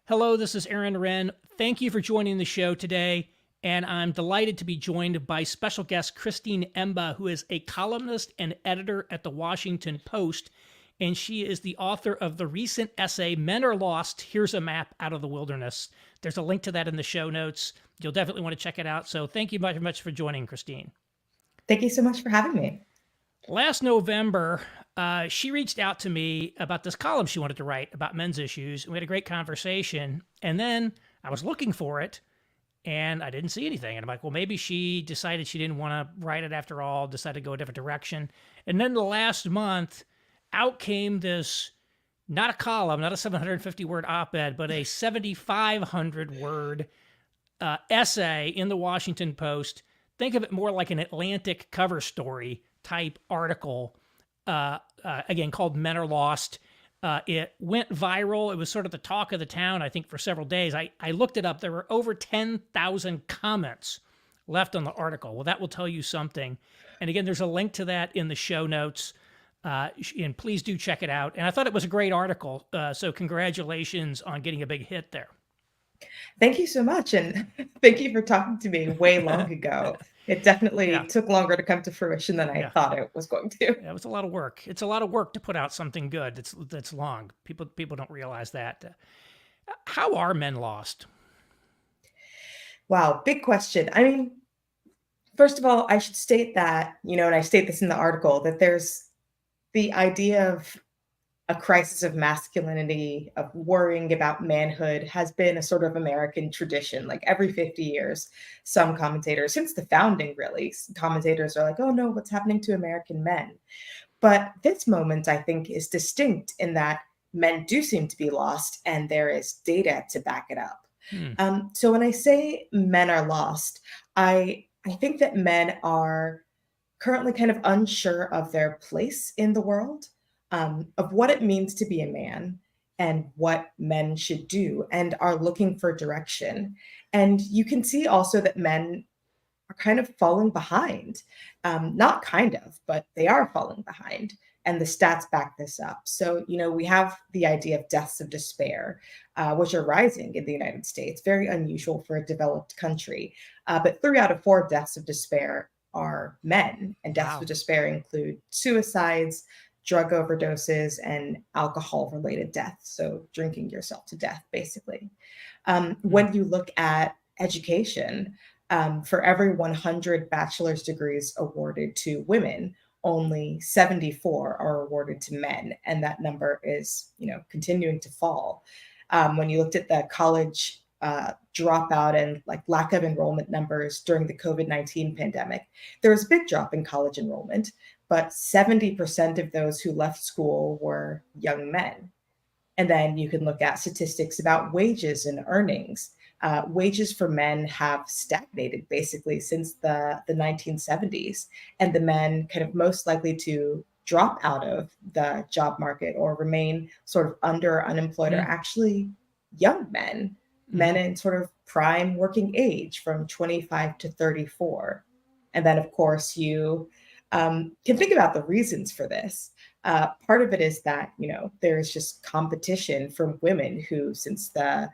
Hello, this is Aaron Wren. Thank you for joining the show today. And I'm delighted to be joined by special guest Christine Emba, who is a columnist and editor at the Washington Post. And she is the author of the recent essay, Men Are Lost, Here's a Map Out of the Wilderness. There's a link to that in the show notes. You'll definitely want to check it out. So thank you very much for joining, Christine. Thank you so much for having me. Last November, she reached out to me about this column she wanted to write about men's issues. We had a great conversation. And then I was looking for it and I didn't see anything. And I'm like, well, maybe she decided she didn't want to write it after all, decided to go a different direction. And then the last month, out came this, not a column, not a 750 word op ed, but a 7,500 word essay in the Washington Post. Think of it more like an Atlantic cover story type article, again, called Men Are Lost. It went viral. It was sort of the talk of the town, I think, for several days. I looked it up. There were over 10,000 comments left on the article. Well, that will tell you something. And again, there's a link to that in the show notes. And please do check it out. And I thought it was a great article. So congratulations on getting a big hit there. Thank you so much. And thank you for talking to me way long ago. It definitely took longer to come to fruition than I thought it was going to. Yeah, it was a lot of work. It's a lot of work to put out something good that's long. People don't realize that. How are men lost? Wow, big question. I mean, first of all, I should state that, and I state this in the article, that there's the idea of a crisis of masculinity, of worrying about manhood, has been a sort of American tradition. Like every 50 years, some commentators, since the founding really, commentators are like, oh no, what's happening to American men? But this moment, I think, is distinct in that men do seem to be lost and there is data to back it up. So when I say men are lost, I think that men are currently kind of unsure of their place in the world, of what it means to be a man and what men should do, and are looking for direction. And you can see also that men are kind of falling behind. Not kind of, but they are falling behind. And the stats back this up. So, we have the idea of deaths of despair, which are rising in the United States, very unusual for a developed country. But 3 out of 4 deaths of despair are men, and deaths of despair include suicides, drug overdoses, and alcohol-related deaths. So drinking yourself to death, basically. When you look at education, for every 100 bachelor's degrees awarded to women, only 74 are awarded to men, and that number is, continuing to fall. When you looked at the college dropout and lack of enrollment numbers during the COVID-19 pandemic, there was a big drop in college enrollment, but 70% of those who left school were young men. And then you can look at statistics about wages and earnings. Wages for men have stagnated basically since the 1970s, and the men kind of most likely to drop out of the job market or remain sort of under unemployed are actually young men, men in sort of prime working age from 25 to 34. And then, of course, you can think about the reasons for this. Part of it is that, there's just competition from women who, since the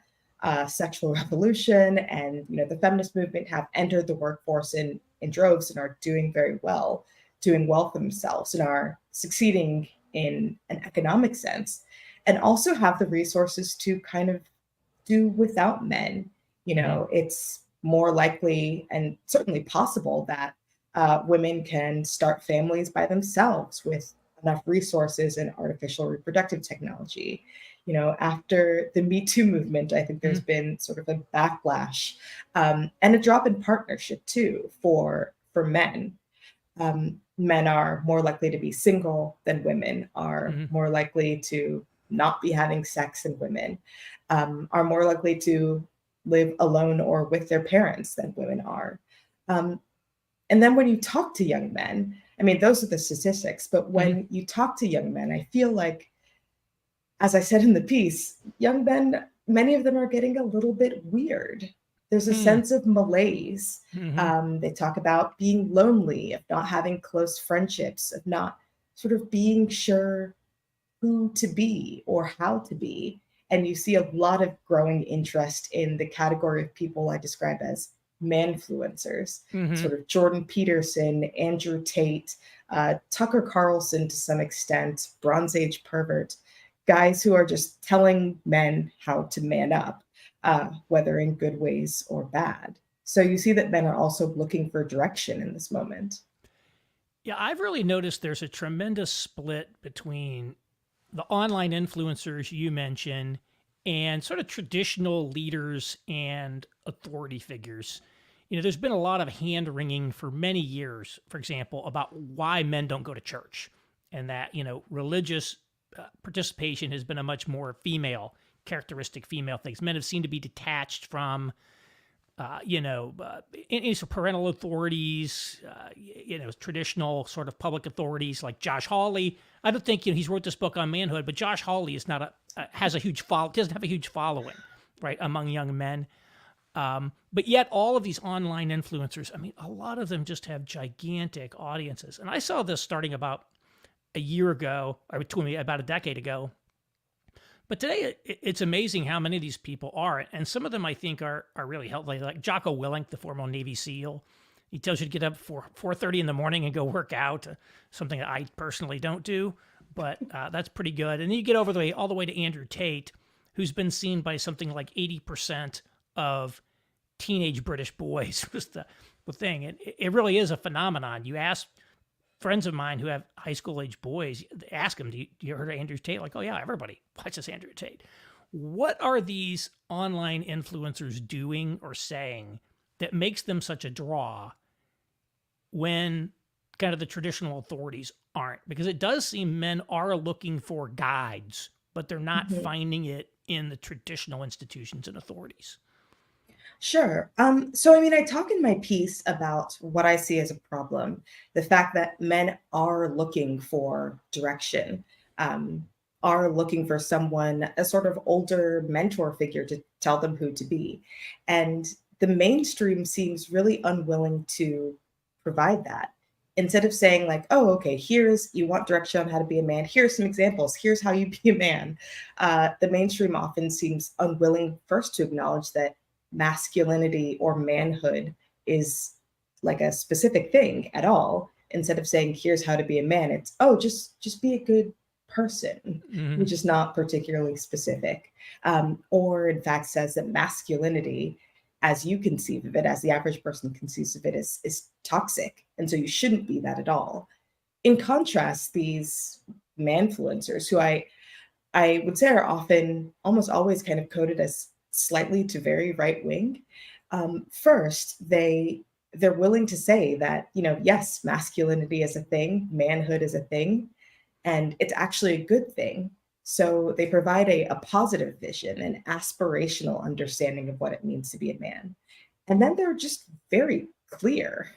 sexual revolution and, the feminist movement, have entered the workforce in droves and are doing well for themselves and are succeeding in an economic sense, and also have the resources to kind of do without men. It's more likely and certainly possible that women can start families by themselves with enough resources and artificial reproductive technology. After the Me Too movement, I think there's been sort of a backlash and a drop in partnership too for men. Men are more likely to be single than women, are more likely to not be having sex than women, are more likely to live alone or with their parents than women are. And then when you talk to young men, I mean, those are the statistics, but when you talk to young men, I feel like, as I said in the piece, young men, many of them are getting a little bit weird. There's a sense of malaise. They talk about being lonely, of not having close friendships, of not sort of being sure who to be or how to be. And you see a lot of growing interest in the category of people I describe as manfluencers, Mm-hmm. sort of Jordan Peterson, Andrew Tate, Tucker Carlson to some extent, Bronze Age pervert, guys who are just telling men how to man up, whether in good ways or bad. So you see that men are also looking for direction in this moment. Yeah, I've really noticed there's a tremendous split between the online influencers you mentioned and sort of traditional leaders and authority figures. There's been a lot of hand wringing for many years, for example, about why men don't go to church, and that, religious participation has been a much more female characteristic, female things. Men have seemed to be detached from any sort of parental authorities, traditional sort of public authorities like Josh Hawley. I don't think he's wrote this book on manhood, but Josh Hawley is not has a huge doesn't have a huge following, right, among young men. But yet, all of these online influencers, I mean, a lot of them just have gigantic audiences. And I saw this starting about a year ago, or between me about a decade ago. But today, it's amazing how many of these people are, and some of them I think are really helpful. Like Jocko Willink, the former Navy SEAL, he tells you to get up for 4:30 in the morning and go work out. Something that I personally don't do, but that's pretty good. And then you get all the way to Andrew Tate, who's been seen by something like 80% of teenage British boys. Was the thing. It really is a phenomenon. You ask friends of mine who have high school age boys, ask them, do you heard of Andrew Tate? Like, oh yeah, everybody watches Andrew Tate. What are these online influencers doing or saying that makes them such a draw when kind of the traditional authorities aren't? Because it does seem men are looking for guides, but they're not Mhm. finding it in the traditional institutions and authorities. Sure. So I mean, I talk in my piece about what I see as a problem, the fact that men are looking for direction, um, are looking for someone, a sort of older mentor figure to tell them who to be. And the mainstream seems really unwilling to provide that. Instead of saying, like, oh, okay, you want direction on how to be a man, here's some examples, here's how you be a man. The mainstream often seems unwilling first to acknowledge that masculinity or manhood is like a specific thing at all. Instead of saying here's how to be a man, it's oh, just be a good person, Mm-hmm. which is not particularly specific. Or in fact says that masculinity, as you conceive of it, as the average person conceives of it, is toxic, and so you shouldn't be that at all. In contrast, these manfluencers, who I would say are often, almost always, kind of coded as slightly to very right wing. First, they're willing to say that, yes, masculinity is a thing, manhood is a thing, and it's actually a good thing. So they provide a positive vision, an aspirational understanding of what it means to be a man. And then they're just very clear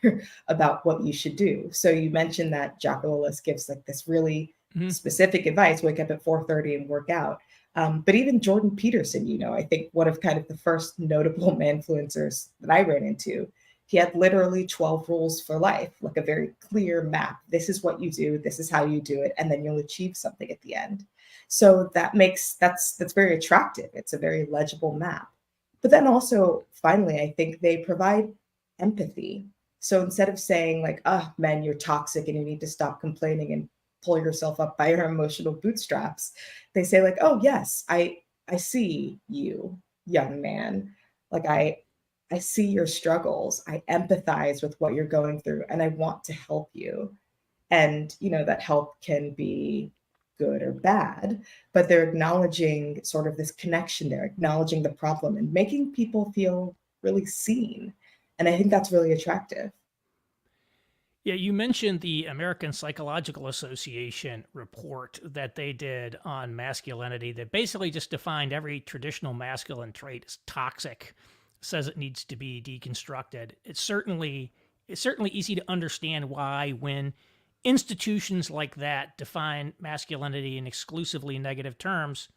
about what you should do. So you mentioned that Jocko Willink gives like this really Mm-hmm. specific advice: wake up at 4:30 and work out. But even Jordan Peterson, I think one of kind of the first notable manfluencers that I ran into, he had literally 12 rules for life, like a very clear map. This is what you do, this is how you do it, and then you'll achieve something at the end. So that's very attractive. It's a very legible map. But then also, finally, I think they provide empathy. So instead of saying like, "Ah, men, you're toxic and you need to stop complaining and pull yourself up by your emotional bootstraps," they say like, "Oh yes, I see you, young man. Like I see your struggles. I empathize with what you're going through and I want to help you." And that help can be good or bad, but they're acknowledging sort of this connection there, acknowledging the problem and making people feel really seen. And I think that's really attractive. Yeah, you mentioned the American Psychological Association report that they did on masculinity that basically just defined every traditional masculine trait as toxic, says it needs to be deconstructed. It's certainly easy to understand why when institutions like that define masculinity in exclusively negative terms,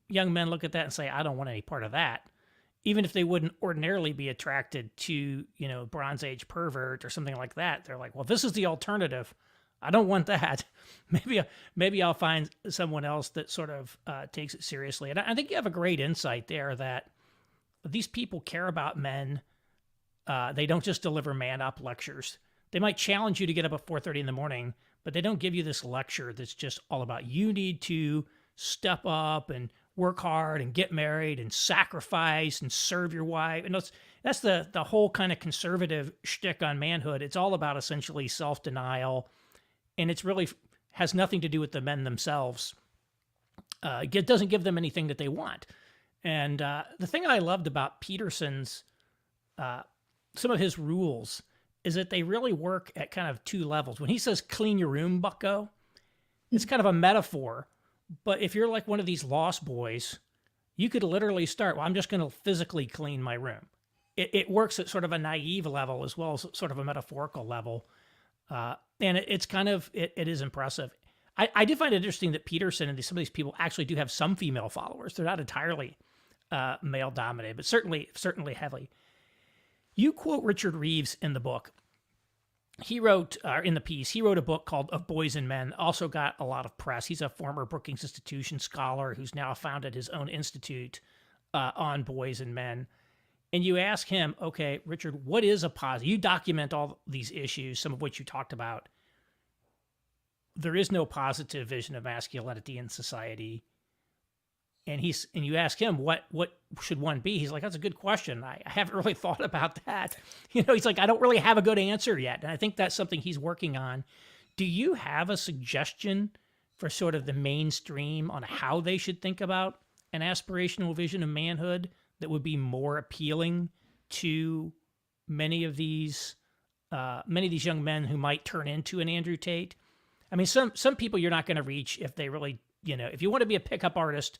young men look at that and say, I don't want any part of that, even if they wouldn't ordinarily be attracted to, Bronze Age pervert or something like that. They're like, well, this is the alternative. I don't want that. Maybe maybe I'll find someone else that sort of takes it seriously. And I think you have a great insight there that these people care about men. They don't just deliver man up lectures. They might challenge you to get up at 4:30 in the morning, but they don't give you this lecture that's just all about you need to step up and work hard and get married and sacrifice and serve your wife. And that's the whole kind of conservative shtick on manhood. It's all about essentially self denial, and it's really has nothing to do with the men themselves. It doesn't give them anything that they want. And the thing that I loved about Peterson's some of his rules is that they really work at kind of two levels. When he says clean your room, bucko, it's kind of a metaphor. But if you're like one of these lost boys, you could literally start, well, I'm just going to physically clean my room. It works at sort of a naive level as well as sort of a metaphorical level. And it's kind of, it is impressive. I did find it interesting that Peterson and some of these people actually do have some female followers. They're not entirely male dominated, but certainly heavily. You quote Richard Reeves in the book. He wrote, in the piece, he wrote a book called Of Boys and Men, also got a lot of press. He's a former Brookings Institution scholar who's now founded his own institute on boys and men. And you ask him, okay, Richard, what is a positive? You document all these issues, some of which you talked about. There is no positive vision of masculinity in society. And you ask him, what should one be? He's like, that's a good question. I haven't really thought about that. He's like, I don't really have a good answer yet. And I think that's something he's working on. Do you have a suggestion for sort of the mainstream on how they should think about an aspirational vision of manhood that would be more appealing to many of these young men who might turn into an Andrew Tate? I mean, some people you're not going to reach if they really, if you want to be a pickup artist,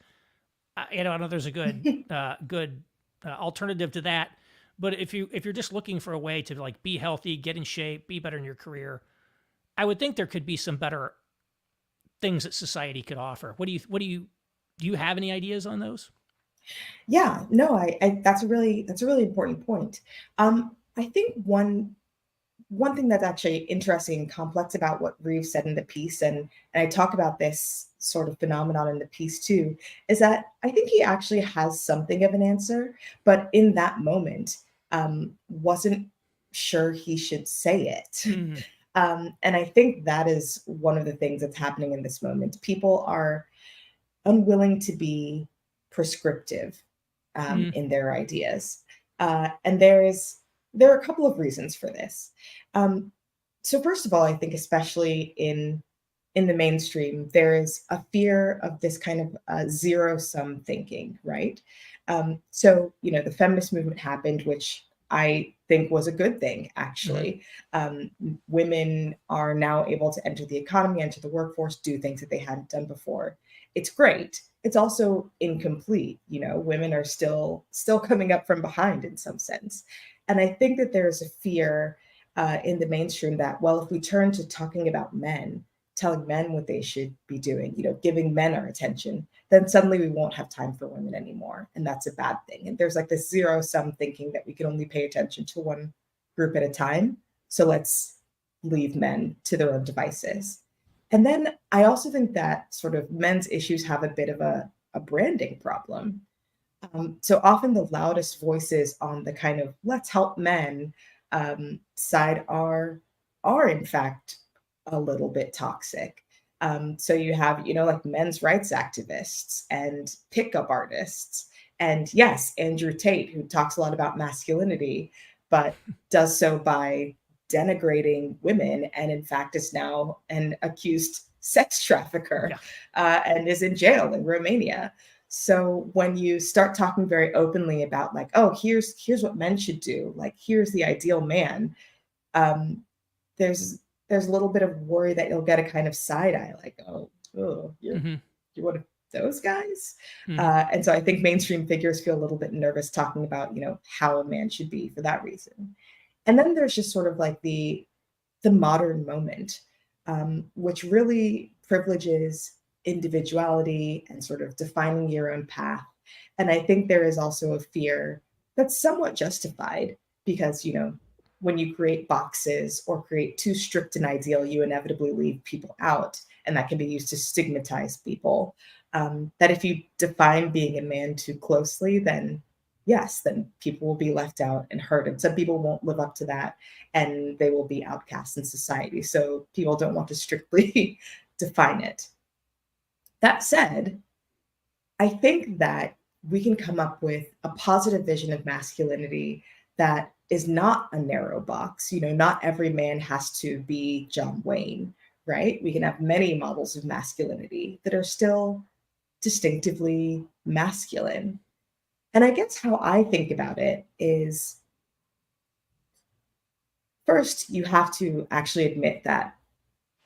I know there's a good alternative to that. But if you're just looking for a way to like be healthy, get in shape, be better in your career, I would think there could be some better things that society could offer. Do you have any ideas on those? Yeah, no, I that's a really important point. I think one thing that's actually interesting and complex about what Reeves said in the piece, and I talk about this sort of phenomenon in the piece too, is that I think he actually has something of an answer, but in that moment, wasn't sure he should say it. Mm-hmm. And I think that is one of the things that's happening in this moment. People are unwilling to be prescriptive in their ideas. And there are a couple of reasons for this. So first of all, I think especially in the mainstream, there is a fear of this kind of zero-sum thinking, right? So, the feminist movement happened, which I think was a good thing, actually. Women are now able to enter the economy, enter the workforce, do things that they hadn't done before. It's great. It's also incomplete. Women are still coming up from behind in some sense. And I think that there's a fear in the mainstream that, well, if we turn to talking about men, telling men what they should be doing, giving men our attention, then suddenly we won't have time for women anymore. And that's a bad thing. And there's like this zero-sum thinking that we can only pay attention to one group at a time. So let's leave men to their own devices. And then I also think that sort of men's issues have a bit of a branding problem. So often the loudest voices on the kind of let's help men side are in fact a little bit toxic. So you have, like men's rights activists and pickup artists. And yes, Andrew Tate, who talks a lot about masculinity, but does so by denigrating women and in fact is now an accused sex trafficker and is in jail in Romania. So when you start talking very openly about like, oh, here's what men should do, like here's the ideal man, there's a little bit of worry that you'll get a kind of side eye, like, oh, you're one of those guys. And so I think mainstream figures feel a little bit nervous talking about, how a man should be for that reason. And then there's just sort of like the modern moment, which really privileges individuality and sort of defining your own path. And I think there is also a fear that's somewhat justified because, when you create boxes or create too strict an ideal, you inevitably leave people out, and that can be used to stigmatize people. That if you define being a man too closely, then yes, then people will be left out and hurt, and some people won't live up to that, and they will be outcasts in society. So people don't want to strictly define it. That said, I think that we can come up with a positive vision of masculinity that is not a narrow box. You know, not every man has to be John Wayne, right? We can have many models of masculinity that are still distinctively masculine. And I guess how I think about it is first, you have to actually admit that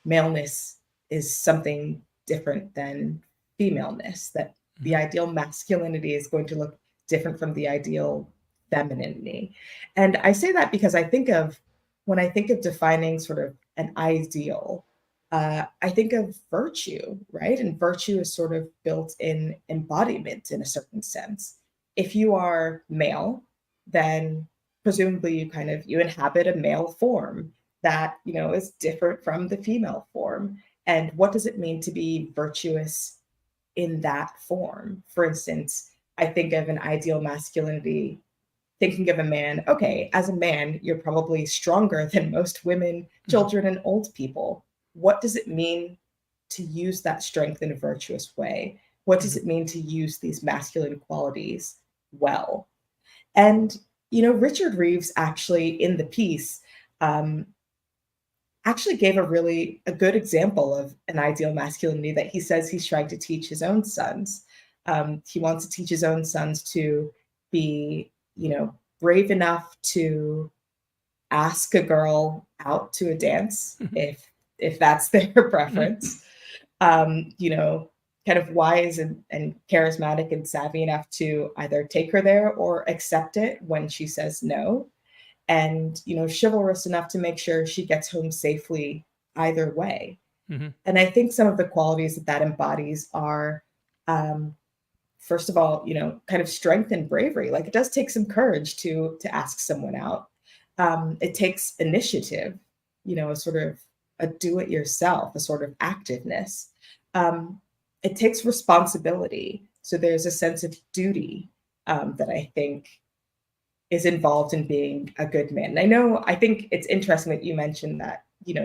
maleness is something different than femaleness, that the Mhm. ideal masculinity is going to look different from the ideal femininity. And I say that because when I think of defining sort of an ideal, I think of virtue, right? And virtue is sort of built in embodiment in a certain sense. If you are male, then presumably you inhabit a male form that, is different from the female form. And what does it mean to be virtuous in that form? For instance, I think of an ideal masculinity, thinking of a man, okay, as a man, you're probably stronger than most women, Mhm. children, and old people. What does it mean to use that strength in a virtuous way? What does Mhm. it mean to use these masculine qualities well? And, Richard Reeves actually in the piece um, actually gave a good example of an ideal masculinity that he says he's trying to teach his own sons. He wants to teach his own sons to be, brave enough to ask a girl out to a dance if that's their preference. You know, kind of wise and charismatic and savvy enough to either take her there or accept it when she says no, and chivalrous enough to make sure she gets home safely either way. Mhm. And I think some of the qualities that that embodies are, um, first of all, kind of strength and bravery. Like, it does take some courage to ask someone out. It takes initiative, a sort of a do it yourself, a sort of activeness. um, it takes responsibility, so there's a sense of duty that I think is involved in being a good man. And I think it's interesting that you mentioned that,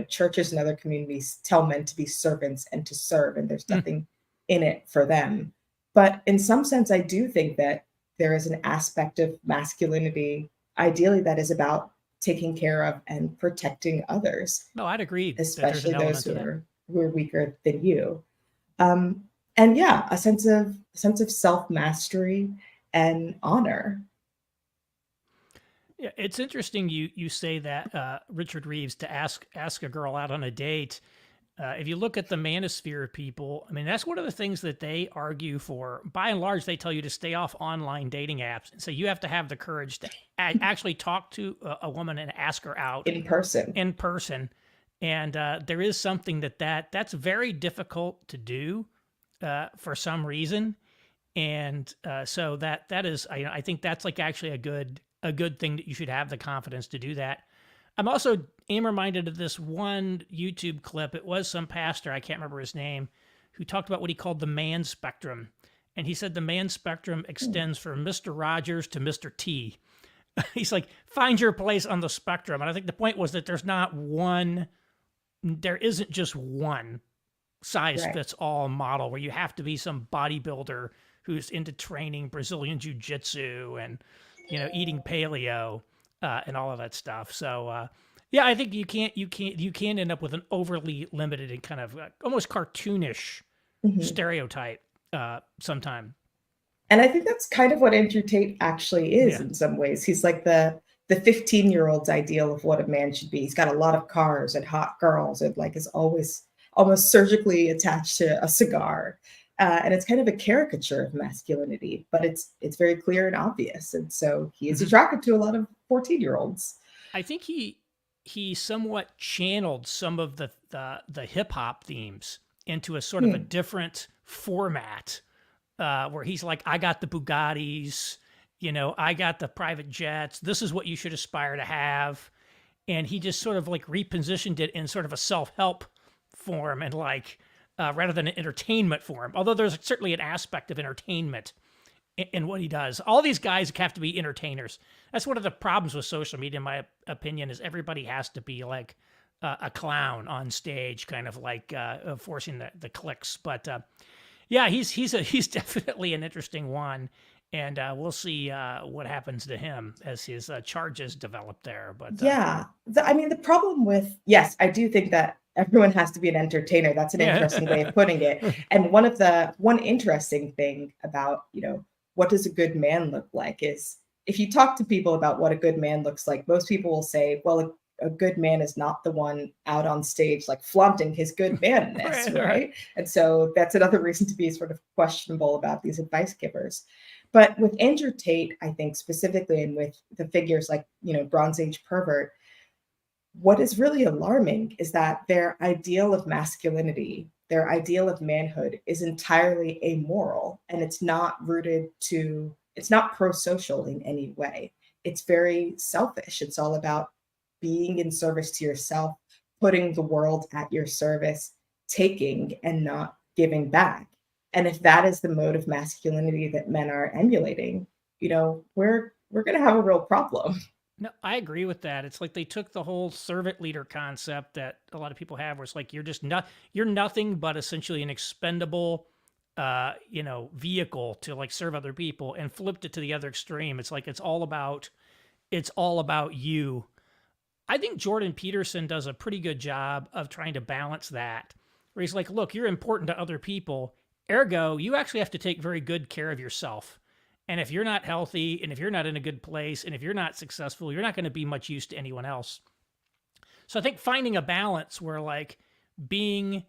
churches and other communities tell men to be servants and to serve, and there's Mm. nothing in it for them. But in some sense, I do think that there is an aspect of masculinity, ideally, that is about taking care of and protecting others, No, I'd agree that there's an especially those element to that. who are weaker than you. And yeah, a sense of self mastery and honor. Yeah, it's interesting you say that Richard Reeves to ask a girl out on a date. If you look at the manosphere people, I mean, that's one of the things that they argue for. By and large, they tell you to stay off online dating apps. So you have to have the courage to actually talk to a woman and ask her out In person. in person. And there is something that's very difficult to do for some reason. And so that is, I think that's like actually a good thing that you should have the confidence to do that. I'm also am reminded of this one YouTube clip. It was some pastor, I can't remember his name, who talked about what he called the man spectrum. And he said the man spectrum Hmm. extends from Mr. Rogers to Mr. T. He's like, find your place on the spectrum. And I think the point was that there isn't just one size Right. fits all model where you have to be some bodybuilder who's into training Brazilian jiu jitsu and, eating paleo and all of that stuff. So, yeah, I think you can end up with an overly limited and kind of almost cartoonish Mhm. stereotype sometime. And I think that's kind of what Andrew Tate actually is Yeah. in some ways. He's like the 15-year-old's ideal of what a man should be. He's got a lot of cars and hot girls and like is always almost surgically attached to a cigar. And it's kind of a caricature of masculinity, but it's very clear and obvious. And so he is Hmm. attracted to a lot of 14-year-olds. I think he somewhat channeled some of the hip hop themes into a sort of a Hmm. different format where he's like, I got the Bugattis, I got the private jets. This is what you should aspire to have. and he just sort of like repositioned it in sort of a self-help form and like rather than an entertainment form. Although there's certainly an aspect of entertainment in what he does. All these guys have to be entertainers. That's one of the problems with social media, in my opinion, is everybody has to be like a clown on stage, kind of like forcing the clicks. But yeah, he's definitely an interesting one, and we'll see what happens to him as his charges develop there. But Yeah. I mean, the problem with, yes, I do think that everyone has to be an entertainer. That's an interesting way yeah, of putting it. And one interesting thing about, what does a good man look like is if you talk to people about what a good man looks like, most people will say, well, a good man is not the one out on stage like flaunting his good manness, right. right? And so that's another reason to be sort of questionable about these advice givers. But with Andrew Tate, I think specifically, and with the figures like, Bronze Age pervert, what is really alarming is that their ideal of masculinity, their ideal of manhood is entirely amoral, and it's not pro-social in any way. It's very selfish. It's all about being in service to yourself, putting the world at your service, taking and not giving back. And if that is the mode of masculinity that men are emulating, we're going to have a real problem. No, I agree with that. It's like they took the whole servant leader concept that a lot of people have, where it's like you're nothing but essentially an expendable, vehicle to like serve other people, and flipped it to the other extreme. It's like it's all about you. I think Jordan Peterson does a pretty good job of trying to balance that, where he's like, look, you're important to other people, ergo, you actually have to take very good care of yourself. And if you're not healthy, and if you're not in a good place, and if you're not successful, you're not going to be much use to anyone else. So I think finding a balance where like being,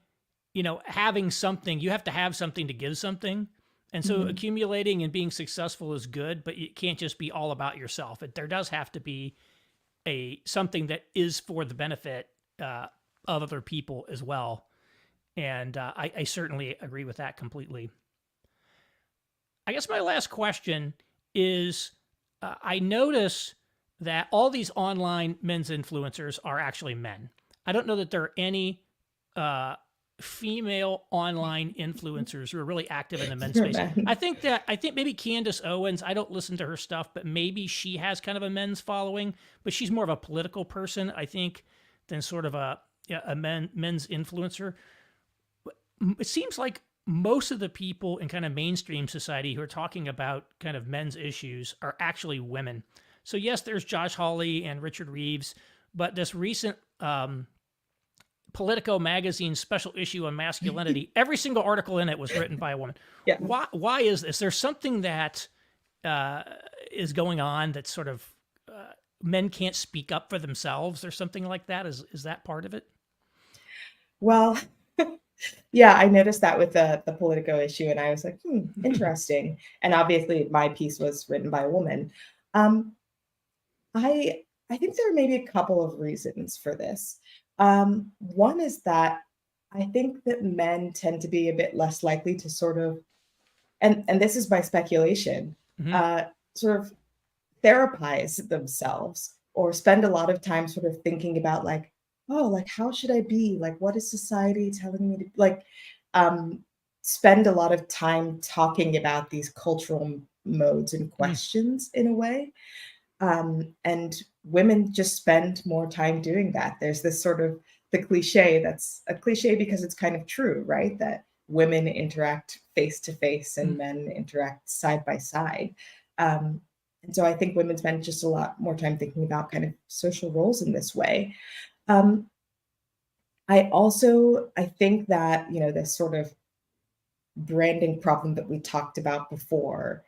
having something, you have to have something to give something. And so Mhm. accumulating and being successful is good, but it can't just be all about yourself. There does have to be something that is for the benefit of other people as well. And I certainly agree with that completely. I guess my last question is I notice that all these online men's influencers are actually men. I don't know that there are any female online influencers who are really active in the men's You're space. men. I think maybe Candace Owens, I don't listen to her stuff, but maybe she has kind of a men's following, but she's more of a political person, I think, than sort of a men's influencer. It seems like most of the people in kind of mainstream society who are talking about kind of men's issues are actually women. So yes, there's Josh Hawley and Richard Reeves, but this recent Politico magazine special issue on masculinity, every single article in it was written by a woman. Yeah. Why is this? There's something that is going on that sort of men can't speak up for themselves or something like that. Is that part of it? Well, yeah, I noticed that with the Politico issue, and I was like, interesting. And obviously, my piece was written by a woman. Um, I think there are maybe a couple of reasons for this. One is that I think that men tend to be a bit less likely to sort of, and this is my speculation, Hmm. uh, sort of therapize themselves or spend a lot of time sort of thinking about like, oh, like how should I be? Like, what is society telling me to like? Um, Spend a lot of time talking about these cultural modes and questions in a way. And women just spend more time doing that. There's this sort of the cliche that's a cliche because it's kind of true, right? That women interact face to face and men interact side by side. Um, and so I think women spend just a lot more time thinking about kind of social roles in this way. Um, I think that, this sort of branding problem that we talked about before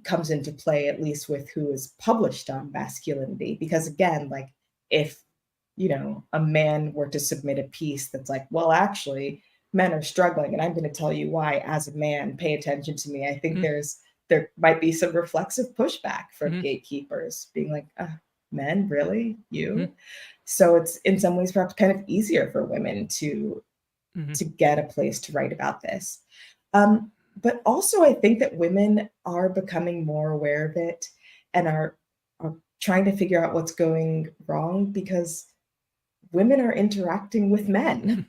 comes into play, at least with who is published on masculinity. Because again, like if, a man were to submit a piece that's like, well, actually, men are struggling, and I'm going to tell you why, as a man, pay attention to me. I think Hmm. there might be some reflexive pushback from Hmm. gatekeepers being like, men, really? Hmm. You? So it's in some ways perhaps kind of easier for women Hmm. to get a place to write about this. But also, I think that women are becoming more aware of it and are trying to figure out what's going wrong because women are interacting with men.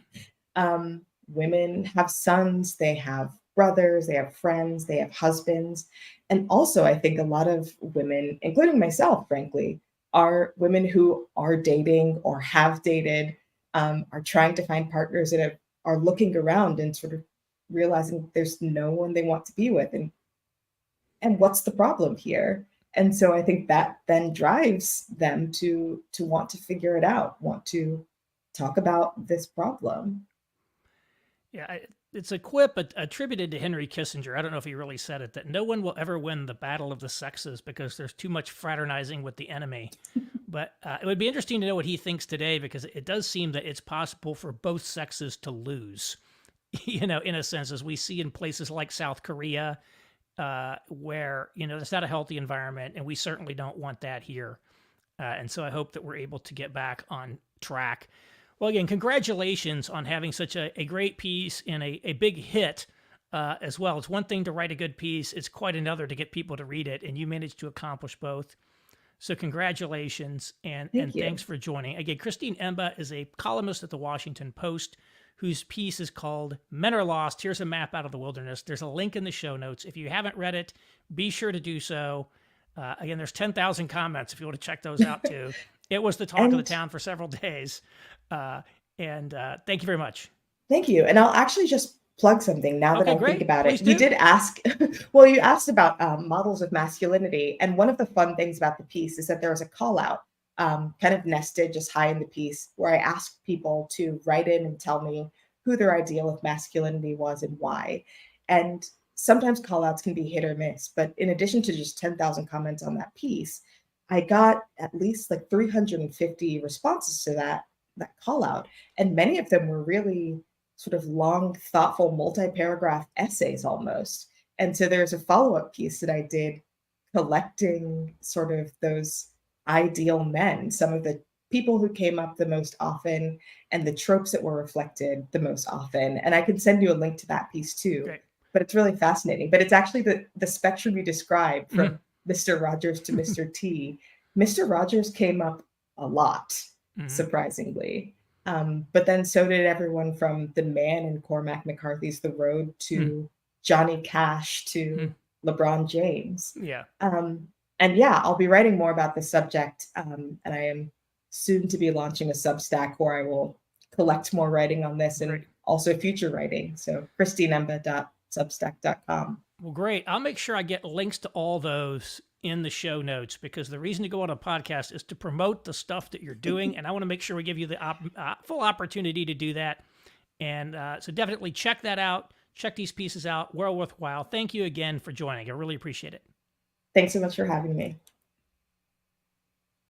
Women have sons, they have brothers, they have friends, they have husbands. And also, I think a lot of women, including myself, frankly, are women who are dating or have dated, are trying to find partners and are looking around and sort of realizing there's no one they want to be with. And what's the problem here? And so I think that then drives them to want to figure it out, want to talk about this problem. Yeah, it's a quip attributed to Henry Kissinger. I don't know if he really said it, that no one will ever win the battle of the sexes because there's too much fraternizing with the enemy. But it would be interesting to know what he thinks today, because it does seem that it's possible for both sexes to lose, in a sense, as we see in places like South Korea, where, it's not a healthy environment, and we certainly don't want that here. And so I hope that we're able to get back on track. Well, again, congratulations on having such a great piece and a big hit as well. It's one thing to write a good piece. It's quite another to get people to read it, and you managed to accomplish both. So congratulations, and thanks for joining. Again, Christine Emba is a columnist at the Washington Post whose piece is called Men Are Lost. Here's a Map Out of the Wilderness. There's a link in the show notes. If you haven't read it, be sure to do so. Again, there's 10,000 comments if you want to check those out too. It was the talk of the town for several days. And thank you very much. Thank you. And I'll actually just plug something now that I great. think about Please it. do. You did ask, well, you asked about models of masculinity. And one of the fun things about the piece is that there was a call out kind of nested just high in the piece, where I asked people to write in and tell me who their ideal of masculinity was and why. And sometimes call outs can be hit or miss. But in addition to just 10,000 comments on that piece, I got at least like 350 responses to that call out. And many of them were really sort of long, thoughtful, multi-paragraph essays almost. And so there's a follow-up piece that I did collecting sort of those ideal men, some of the people who came up the most often and the tropes that were reflected the most often. And I can send you a link to that piece too. Great. But it's really fascinating. But it's actually the spectrum you described from Mr. Rogers to Mr. T. Mr. Rogers came up a lot, surprisingly. But then so did everyone from the man in Cormac McCarthy's The Road to Johnny Cash to LeBron James. Yeah. And yeah, I'll be writing more about this subject. And I am soon to be launching a Substack where I will collect more writing on this and also future writing. So christineemba.substack.com. Well, great. I'll make sure I get links to all those in the show notes, because the reason to go on a podcast is to promote the stuff that you're doing. And I want to make sure we give you the full opportunity to do that. And so definitely check that out. Check these pieces out. Well worthwhile. Thank you again for joining. I really appreciate it. Thanks so much for having me.